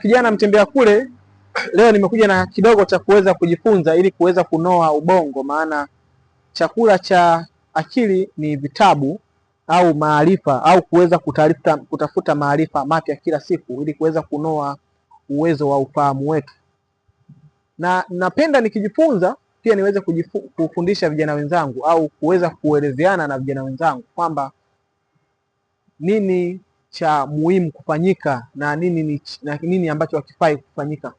Kijana mtembea kule, leo nimekuja na kidogo cha kuweza kujifunza ili kuweza kunoa ubongo, maana chakula cha akili ni vitabu au maarifa au kuweza kutafuta maarifa mapya kila siku ili kuweza kunoa uwezo wa ufahamu wetu. Na napenda nikijifunza pia niweze kufundisha vijana wenzangu au kuweza kuelezeana na vijana wenzangu kwamba nini cha muhimu kufanyika na nini ambacho hakifai kufanyika.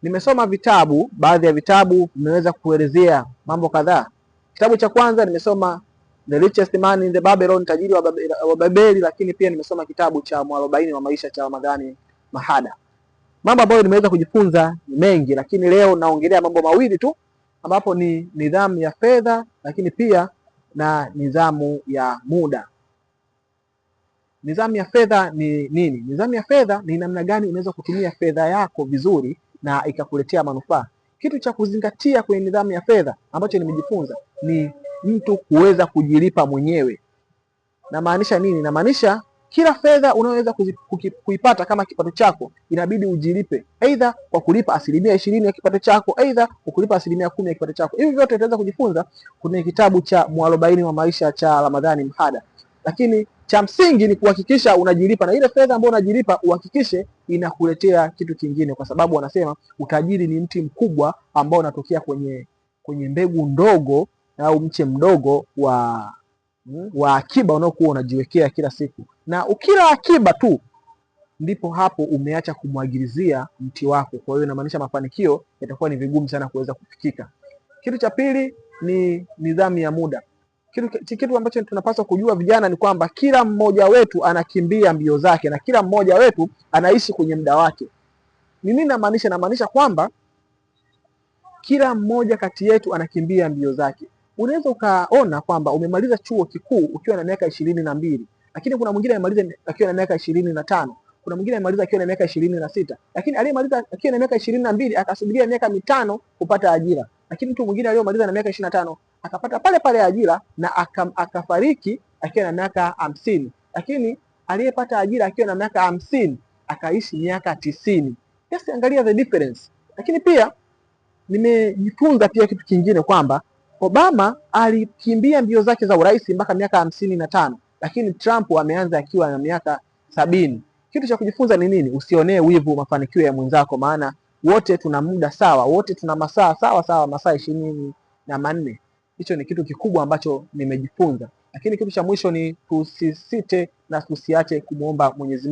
Nimesoma vitabu, baadhi ya vitabu vimeweza kuelezea mambo kadhaa. Kitabu cha kwanza nimesoma The Richest Man in the Babylon, tajiri wa Babeli, lakini pia nimesoma kitabu cha Mwarobaini wa Maisha cha Ramadhani Mahada. Mambo ambayo nimeweza kujifunza ni mengi, lakini leo naongelea mambo mawili tu, ambapo ni nidhamu ya fedha, lakini pia na nidhamu ya muda. Nidhamu ya fedha ni nini? Nidhamu ya fedha ni namna gani unaweza kutumia fedha yako vizuri na ikakuletea manufaa. Kitu cha kuzingatia kwenye nidhamu ya fedha ambacho nimejifunza ni mtu kuweza kujilipa mwenyewe. Na maanisha nini? Na maanisha kila fedha unayoweza kuipata kama kipato chako inabidi ujilipe, aidha kwa kulipa 20% ya kipato chako, aidha kwa kulipa 10% ya kipato chako. Hivi vyote tutaweza kujifunza kwenye kitabu cha Mwarobaini wa Maisha cha Ramadhani Mahada. Lakini cha msingi ni kuhakikisha unajilipa, na ile fedha ambayo unajilipa uhakikishe inakuletea kitu kingine, kwa sababu wanasema utajiri ni mti mkubwa ambao unatokea kwenye mbegu ndogo au mche mdogo wa akiba unaokuwa unajiwekea kila siku. Na ukila akiba tu ndipo hapo umeacha kumwagilizia mti wako. Kwa hiyo inamaanisha mafanikio yatakuwa ni vigumu sana kuweza kufikika. Kitu cha pili ni nidhamu ya muda. Kitu ambacho tunapaswa kujua vijana ni kwamba kila mmoja wetu anakimbia mbio zake na kila mmoja wetu anaishi kwenye muda wake. Ni nini namaanisha? Namaanisha kwamba kila mmoja kati yetu anakimbia mbio zake. Unaweza ukaona kwamba umemaliza chuo kikuu ukiwa na miaka 22, lakini kuna mwingine amemaliza akiwa na miaka 25, kuna mwingine amemaliza akiwa na miaka 26, lakini aliyemaliza akiwa na miaka 22 akasubiria miaka 5 kupata ajira, lakini mtu mwingine aliyemaliza na miaka 25 akapata pale pale ajira na akafariki akiwa na miaka 50, lakini aliyepata ajira akiwa na miaka 50 akaishi miaka 90. Yes, angalia the difference. Lakini pia nimejifunza pia kitu kingine kwamba Obama alikimbia mbio zake za urais mpaka miaka 55, lakini Trump ameanza akiwa na miaka 70. Kitu cha kujifunza ni nini? Usionee wivu mafanikio ya mwenzako, maana wote tuna muda sawa, wote tuna masaa sawa, masaa 24. Hicho ni kitu kikubwa ambacho nimejifunza. Lakini kitu cha mwisho ni tusisite na tusiache kumuomba Mwenyezi Mungu.